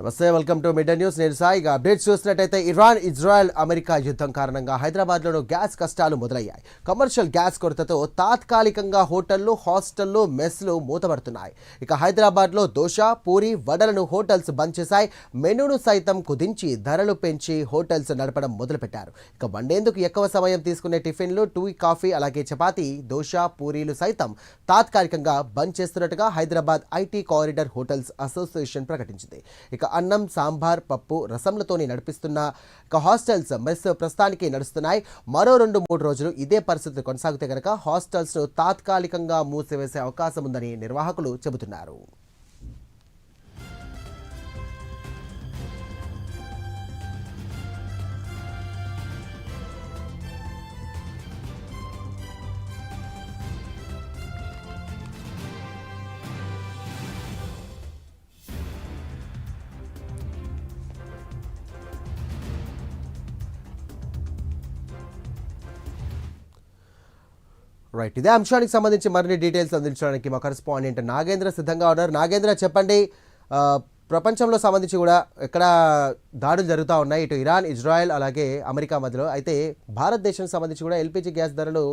నమస్తే, welcome to mid news. నేను Sai. Updates చూసినట్టయితే ఇరాన్ ఇజ్రాయెల్ అమెరికా యుద్ధం కారణంగా హైదరాబాద్లోనూ గ్యాస్ కష్టాలు మొదలయ్యాయి. కమర్షియల్ గ్యాస్ కొరతతో తాత్కాలికంగా హోటళ్లు, హాస్టళ్లు, మెస్లు మూతపడుతున్నాయి. ఇక హైదరాబాద్లో దోశ, పూరి, వడలను హోటల్స్ బంద్ చేశాయి. మెనూను సైతం కుదించి ధరలు పెంచి హోటల్స్ నడపడం మొదలుపెట్టారు. ఇక వండేందుకు ఎక్కువ సమయం తీసుకునే టిఫిన్లు, టీ, కాఫీ, అలాగే చపాతీ, దోశ, పూరీలు సైతం తాత్కాలికంగా బంద్ చేస్తున్నట్టుగా Hyderabad IT corridor hotels association ప్రకటించింది. ఇక అన్నం, సాంబార్, పప్పు, రసంలతోని నడిపిస్తున్న హాస్టల్స్, మెస్ ప్రస్తుతానికి నడుస్తున్నాయి. మరో 2-3 రోజులు ఇదే పరిస్థితి కొనసాగితే కనుక హాస్టల్స్ ను తాత్కాలికంగా మూసివేసే అవకాశం ఉందని నిర్వాహకులు చెబుతున్నారు. రైట్, ఇదే అంశానికి సంబంధించి మరిన్ని డీటెయిల్స్ అందించడానికి మా కరెస్పాండెంట్ నాగేంద్ర సిద్ధంగా ఉన్నారు. నాగేంద్ర, చెప్పండి, ప్రపంచంలో సంబంధించి కూడా ఎక్కడ దాడులు జరుగుతూ ఉన్నాయి, ఇటు ఇరాన్, ఇజ్రాయెల్, అలాగే అమెరికా మధ్యలో. అయితే భారతదేశానికి సంబంధించి కూడా ఎల్పిజి గ్యాస్ ధరలు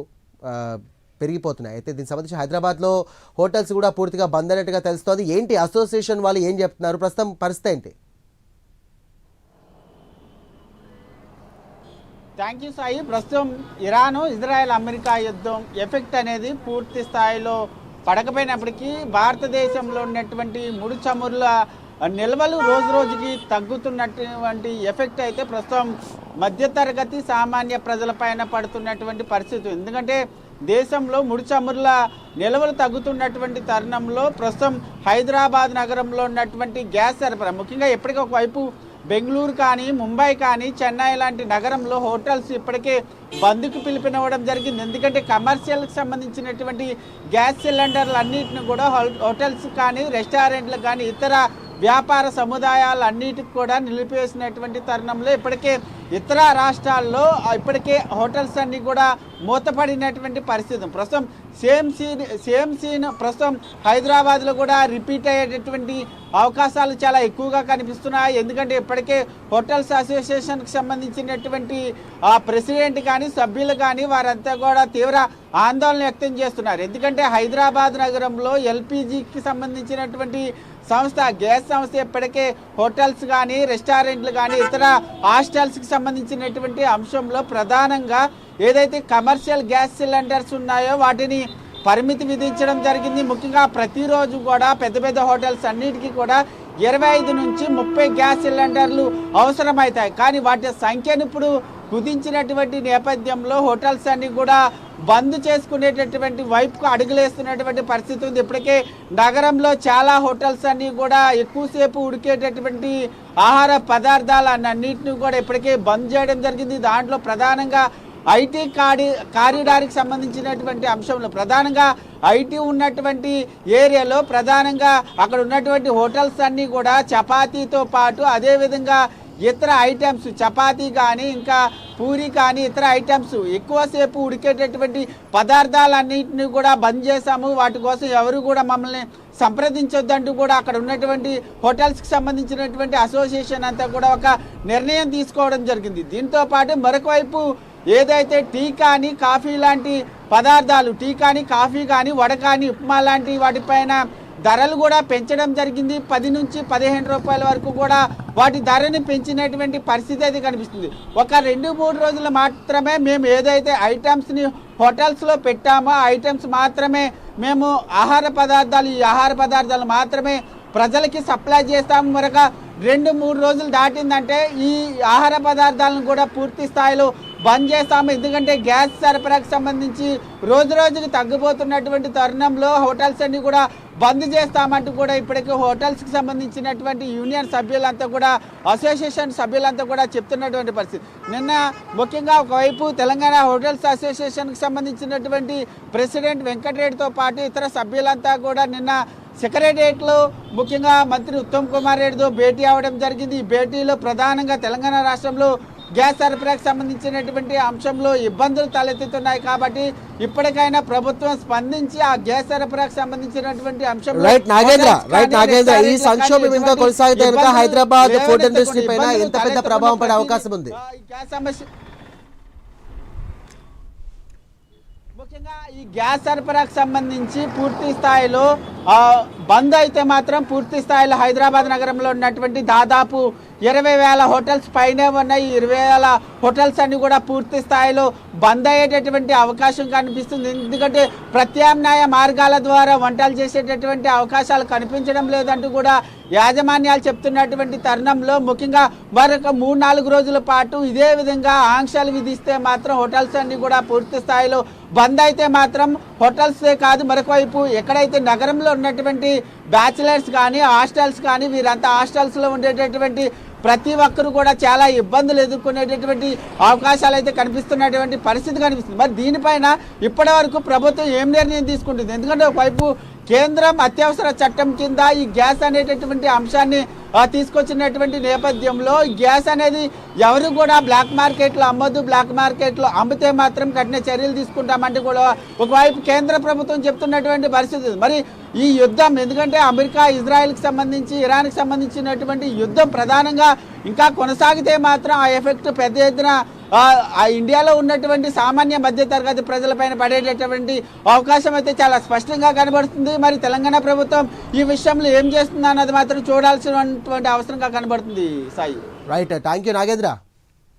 పెరిగిపోతున్నాయి. అయితే దీనికి సంబంధించి హైదరాబాద్లో హోటల్స్ కూడా పూర్తిగా బంద్ అయినట్టుగా తెలుస్తోంది. ఏంటి అసోసియేషన్ వాళ్ళు ఏం చెప్తున్నారు, ప్రస్తుతం పరిస్థితి ఏంటి? Thank you Sai. ప్రస్తుతం ఇరాను, ఇజ్రాయెల్, అమెరికా యుద్ధం ఎఫెక్ట్ అనేది పూర్తి స్థాయిలో పడకపోయినప్పటికీ భారతదేశంలో ఉన్నటువంటి ముడి చమురుల నిల్వలు రోజు రోజుకి తగ్గుతున్నటువంటి ఎఫెక్ట్ అయితే ప్రస్తుతం మధ్యతరగతి సామాన్య ప్రజలపైన పడుతున్నటువంటి పరిస్థితి. ఎందుకంటే దేశంలో ముడి చమురుల నిల్వలు తగ్గుతున్నటువంటి తరుణంలో ప్రస్తుతం హైదరాబాద్ నగరంలో ఉన్నటువంటి గ్యాస్ సరఫరా, ముఖ్యంగా ఎప్పటికీ ఒకవైపు బెంగళూరు కానీ, ముంబై కానీ, చెన్నై లాంటి నగరంలో హోటల్స్ ఇప్పటికే బంద్కు పిలుపునివ్వడం జరిగింది. ఎందుకంటే కమర్షియల్కి సంబంధించినటువంటి గ్యాస్ సిలిండర్లు అన్నింటిని కూడా హోటల్స్ కానీ, రెస్టారెంట్లు కానీ, ఇతర వ్యాపార సముదాయాలు అన్నిటికి కూడా నిలిపివేసినటువంటి తరుణంలో ఇప్పటికే ఇతర రాష్ట్రాల్లో ఇప్పటికే హోటల్స్ అన్నీ కూడా మూతపడినటువంటి పరిస్థితి. ప్రస్తుతం సేమ్ సీన్ ప్రస్తుతం హైదరాబాద్లో కూడా రిపీట్ అయ్యేటటువంటి అవకాశాలు చాలా ఎక్కువగా కనిపిస్తున్నాయి. ఎందుకంటే ఇప్పటికే హోటల్స్ అసోసియేషన్కి సంబంధించినటువంటి ప్రెసిడెంట్ కానీ, సభ్యులు కానీ వారంతా కూడా తీవ్ర ఆందోళన వ్యక్తం చేస్తున్నారు. ఎందుకంటే హైదరాబాద్ నగరంలో ఎల్పిజికి సంబంధించినటువంటి గ్యాస్ సంస్థ ఇప్పటికే హోటల్స్ కానీ, రెస్టారెంట్లు కానీ, ఇతర హాస్టల్స్కి సంబంధించినటువంటి అంశంలో ప్రధానంగా ఏదైతే కమర్షియల్ గ్యాస్ సిలిండర్స్ ఉన్నాయో వాటిని పరిమితి విధించడం జరిగింది. ముఖ్యంగా ప్రతిరోజు కూడా పెద్ద పెద్ద హోటల్స్ అన్నిటికీ కూడా 25 నుంచి 30 గ్యాస్ సిలిండర్లు అవసరమవుతాయి. కానీ వాటి సంఖ్యను ఇప్పుడు కుదించినటువంటి నేపథ్యంలో హోటల్స్ అన్ని కూడా బంద్ చేసుకునేటటువంటి వైపుకు అడుగులేస్తున్నటువంటి పరిస్థితి ఉంది. ఇప్పటికే నగరంలో చాలా హోటల్స్ అన్ని కూడా ఎక్కువసేపు ఉడికేటటువంటి ఆహార పదార్థాలు అన్నింటినీ కూడా ఇప్పటికే బంద్ చేయడం జరిగింది. దాంట్లో ప్రధానంగా ఐటీ కారిడార్కి సంబంధించినటువంటి అంశంలో ప్రధానంగా ఐటీ ఉన్నటువంటి ఏరియాలో ప్రధానంగా అక్కడ ఉన్నటువంటి హోటల్స్ అన్నీ కూడా చపాతీతో పాటు అదేవిధంగా ఇతర ఐటమ్స్, చపాతీ కానీ, ఇంకా పూరి కానీ, ఇతర ఐటమ్స్ ఎక్కువసేపు ఉడికేటటువంటి పదార్థాలన్నింటినీ కూడా బంద్ చేశాము. వాటి కోసం ఎవరు కూడా మమ్మల్ని సంప్రదించొద్దంటూ కూడా అక్కడ ఉన్నటువంటి హోటల్స్కి సంబంధించినటువంటి అసోసియేషన్ అంతా కూడా ఒక నిర్ణయం తీసుకోవడం జరిగింది. దీంతో పాటు మరొక వైపు ఏదైతే టీ కానీ, కాఫీ లాంటి పదార్థాలు, టీ కానీ, కాఫీ కానీ, వడ కానీ, ఉప్మా లాంటి వాటిపైన ధరలు కూడా పెంచడం జరిగింది. 10 నుంచి 15 రూపాయల వరకు కూడా వాటి ధరని పెంచినటువంటి పరిస్థితి అయితే కనిపిస్తుంది. ఒక 2-3 రోజులు మాత్రమే మేము ఏదైతే ఐటమ్స్ని హోటల్స్లో పెట్టామో ఆ ఐటమ్స్ మాత్రమే మేము ఈ ఆహార పదార్థాలు మాత్రమే ప్రజలకి సప్లై చేస్తాము. మరొక 2-3 రోజులు దాటిందంటే ఈ ఆహార పదార్థాలను కూడా పూర్తి స్థాయిలో బంద్ చేస్తాము. ఎందుకంటే గ్యాస్ సరఫరాకు సంబంధించి రోజు రోజుకి తగ్గిపోతున్నటువంటి తరుణంలో హోటల్స్ అన్ని కూడా బంద్ చేస్తామంటూ కూడా ఇప్పటికే హోటల్స్కి సంబంధించినటువంటి యూనియన్ సభ్యులంతా కూడా, అసోసియేషన్ సభ్యులంతా కూడా చెప్తున్నటువంటి పరిస్థితి. నిన్న ముఖ్యంగా ఒకవైపు తెలంగాణ హోటల్స్ అసోసియేషన్కి సంబంధించినటువంటి ప్రెసిడెంట్ వెంకటరెడ్డితో పాటు ఇతర సభ్యులంతా కూడా నిన్న సెక్రటేరియట్లో ముఖ్యంగా మంత్రి ఉత్తమ్ కుమార్ రెడ్డితో భేటీ అవ్వడం జరిగింది. ఈ భేటీలో ప్రధానంగా తెలంగాణ రాష్ట్రంలో గ్యాస్ సరఫరాకు సంబంధించినటువంటి అంశంలో ఇబ్బందులు తలెత్తుతున్నాయి. కాబట్టి ఇప్పటికైనా ప్రభుత్వం స్పందించి ఆ గ్యాస్ సరఫరాకు సంబంధించినటువంటి అంశంలో రైట్ నాగేంద్ర ఈ సంక్షోభం ఇంకా కొనసాగితే కనుక హైదరాబాద్ ఫుడ్ ఇండస్ట్రీ పైన ఎంత పెద్ద ప్రభావం పడే అవకాశం ఉంది? గ్యాస్ సమస్య ముఖ్యంగా ఈ గ్యాస్ సరఫరాకు సంబంధించి పూర్తి స్థాయిలో బంద్ అయితే మాత్రం పూర్తి స్థాయిలో హైదరాబాద్ నగరంలో ఉన్నటువంటి దాదాపు 20,000 హోటల్స్ పైనే ఉన్నాయి. 20,000 హోటల్స్ అన్ని కూడా పూర్తి స్థాయిలో బంద్ అయ్యేటటువంటి అవకాశం కనిపిస్తుంది. ఎందుకంటే ప్రత్యామ్నాయ మార్గాల ద్వారా వంటలు చేసేటటువంటి అవకాశాలు కనిపించడం లేదంటూ కూడా యాజమాన్యాలు చెప్తున్నటువంటి తరుణంలో ముఖ్యంగా మరొక 3-4 రోజుల పాటు ఇదే విధంగా ఆంక్షలు విధిస్తే మాత్రం హోటల్స్ అన్ని కూడా పూర్తి స్థాయిలో బంద్ అయితే మాత్రం హోటల్సే కాదు, మరొక వైపు ఎక్కడైతే నగరంలో ఉన్నటువంటి బ్యాచిలర్స్ కానీ హాస్టల్స్ కానీ వీరంతా హాస్టల్స్లో ఉండేటటువంటి ప్రతి ఒక్కరు కూడా చాలా ఇబ్బందులు ఎదుర్కొనేటటువంటి అవకాశాలు అయితే కనిపిస్తున్నటువంటి పరిస్థితి కనిపిస్తుంది. మరి దీనిపైన ఇప్పటి వరకు ప్రభుత్వం ఏం నిర్ణయం తీసుకుంటుంది? ఎందుకంటే ఒకవైపు కేంద్రం అత్యవసర చట్టం కింద ఈ గ్యాస్ అనేటటువంటి అంశాన్ని తీసుకొచ్చినటువంటి నేపథ్యంలో గ్యాస్ అనేది ఎవరు కూడా బ్లాక్ మార్కెట్లో అమ్మొద్దు, బ్లాక్ మార్కెట్లో అమ్మితే మాత్రం కఠిన చర్యలు తీసుకుంటామంటే కూడా ఒకవైపు కేంద్ర ప్రభుత్వం చెప్తున్నటువంటి పరిస్థితి. మరి ఈ యుద్ధం ఎందుకంటే అమెరికా ఇజ్రాయెల్కి సంబంధించి ఇరాన్కి సంబంధించినటువంటి యుద్ధం ప్రధానంగా ఇంకా కొనసాగితే మాత్రం ఆ ఎఫెక్ట్ పెద్ద ఎత్తున ఆ ఇండియాలో ఉన్నటువంటి సామాన్య మధ్యతరగతి ప్రజలపైన పడేటటువంటి అవకాశం అయితే చాలా స్పష్టంగా కనబడుతుంది. మరి తెలంగాణ ప్రభుత్వం ఈ విషయంలో ఏం చేస్తుంది అన్నది మాత్రం చూడాల్సినటువంటి అవసరంగా కనబడుతుంది. Sai right, thank you Nagendra.